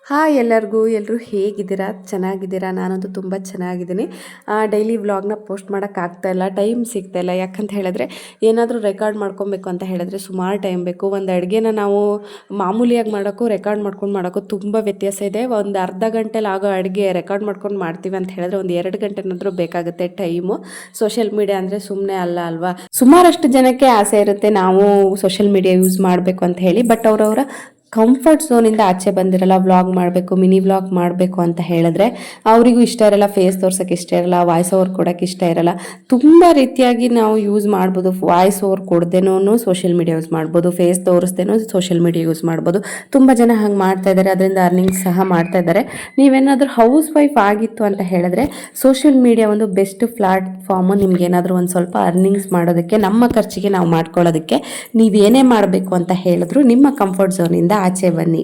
Hi ಎಲ್ಲರಿಗೂ ಎಲ್ಲರೂ ಹೇಗಿದ್ದೀರಾ? ಚೆನ್ನಾಗಿದ್ದೀರಾ? ನಾನಂತೂ ತುಂಬ ಚೆನ್ನಾಗಿದ್ದೀನಿ. ಡೈಲಿ ವ್ಲಾಗ್ನ ಪೋಸ್ಟ್ ಮಾಡೋಕ್ಕಾಗ್ತಾಯಿಲ್ಲ, ಟೈಮ್ ಸಿಗ್ತಾಯಿಲ್ಲ. ಯಾಕಂತ ಹೇಳಿದ್ರೆ ಏನಾದರೂ ರೆಕಾರ್ಡ್ ಮಾಡ್ಕೊಬೇಕು ಅಂತ ಹೇಳಿದ್ರೆ ಸುಮಾರು ಟೈಮ್ ಬೇಕು. ಒಂದು ಅಡುಗೆನ ನಾವು ಮಾಮೂಲಿಯಾಗಿ ಮಾಡೋಕ್ಕೂ ರೆಕಾರ್ಡ್ ಮಾಡ್ಕೊಂಡು ಮಾಡೋಕ್ಕೂ ತುಂಬ ವ್ಯತ್ಯಾಸ ಇದೆ. ಒಂದು ಅರ್ಧ ಗಂಟೆಲಿ ಆಗೋ ಅಡುಗೆ ರೆಕಾರ್ಡ್ ಮಾಡ್ಕೊಂಡು ಮಾಡ್ತೀವಿ ಅಂತ ಹೇಳಿದ್ರೆ ಒಂದು 2 ಗಂಟೆನಾದರೂ ಬೇಕಾಗುತ್ತೆ ಟೈಮು. ಸೋಷಿಯಲ್ ಮೀಡಿಯಾ ಅಂದರೆ ಸುಮ್ಮನೆ ಅಲ್ಲ ಅಲ್ವಾ? ಸುಮಾರಷ್ಟು ಜನಕ್ಕೆ ಆಸೆ ಇರುತ್ತೆ ನಾವು ಸೋಷಿಯಲ್ ಮೀಡಿಯಾ ಯೂಸ್ ಮಾಡಬೇಕು ಅಂತ ಹೇಳಿ. ಬಟ್ ಅವರವರ ಕಂಫರ್ಟ್ ಝೋನಿಂದ ಆಚೆ ಬಂದಿರಲ್ಲ. ವ್ಲಾಗ್ ಮಾಡಬೇಕು, ಮಿನಿ ವ್ಲಾಗ್ ಮಾಡಬೇಕು ಅಂತ ಹೇಳಿದ್ರೆ ಅವರಿಗೂ ಇಷ್ಟ ಇರಲ್ಲ, ಫೇಸ್ ತೋರ್ಸೋಕ್ಕೆ ಇಷ್ಟ ಇರಲ್ಲ, ವಾಯ್ಸ್ ಓವರ್ ಕೊಡೋಕ್ಕೆ ಇಷ್ಟ ಇರಲ್ಲ. ತುಂಬ ರೀತಿಯಾಗಿ ನಾವು ಯೂಸ್ ಮಾಡ್ಬೋದು. ವಾಯ್ಸ್ ಓವರ್ ಕೊಡ್ದೇನೂ ಸೋಷಿಯಲ್ ಮೀಡಿಯಾ ಯೂಸ್ ಮಾಡ್ಬೋದು, ಫೇಸ್ ತೋರಿಸ್ದೇನೂ ಸೋಷಿಯಲ್ ಮೀಡಿಯಾ ಯೂಸ್ ಮಾಡ್ಬೋದು. ತುಂಬ ಜನ ಹಂಗೆ ಮಾಡ್ತಾ ಇದ್ದಾರೆ, ಅದರಿಂದ ಅರ್ನಿಂಗ್ಸ್ ಸಹ ಮಾಡ್ತಾ ಇದ್ದಾರೆ. ನೀವೇನಾದರೂ ಹೌಸ್ ವೈಫ್ ಆಗಿತ್ತು ಅಂತ ಹೇಳಿದ್ರೆ ಸೋಷಿಯಲ್ ಮೀಡಿಯಾ ಒಂದು ಬೆಸ್ಟ್ ಪ್ಲಾಟ್ಫಾರ್ಮು. ನಿಮ್ಗೇನಾದರೂ ಒಂದು ಸ್ವಲ್ಪ ಅರ್ನಿಂಗ್ಸ್ ಮಾಡೋದಕ್ಕೆ, ನಮ್ಮ ಖರ್ಚಿಗೆ ನಾವು ಮಾಡ್ಕೊಳ್ಳೋದಕ್ಕೆ. ನೀವೇನೇ ಮಾಡಬೇಕು ಅಂತ ಹೇಳಿದ್ರು ನಿಮ್ಮ ಕಂಫರ್ಟ್ ಝೋನಿಂದ ಆಚೆ ಬನ್ನಿ.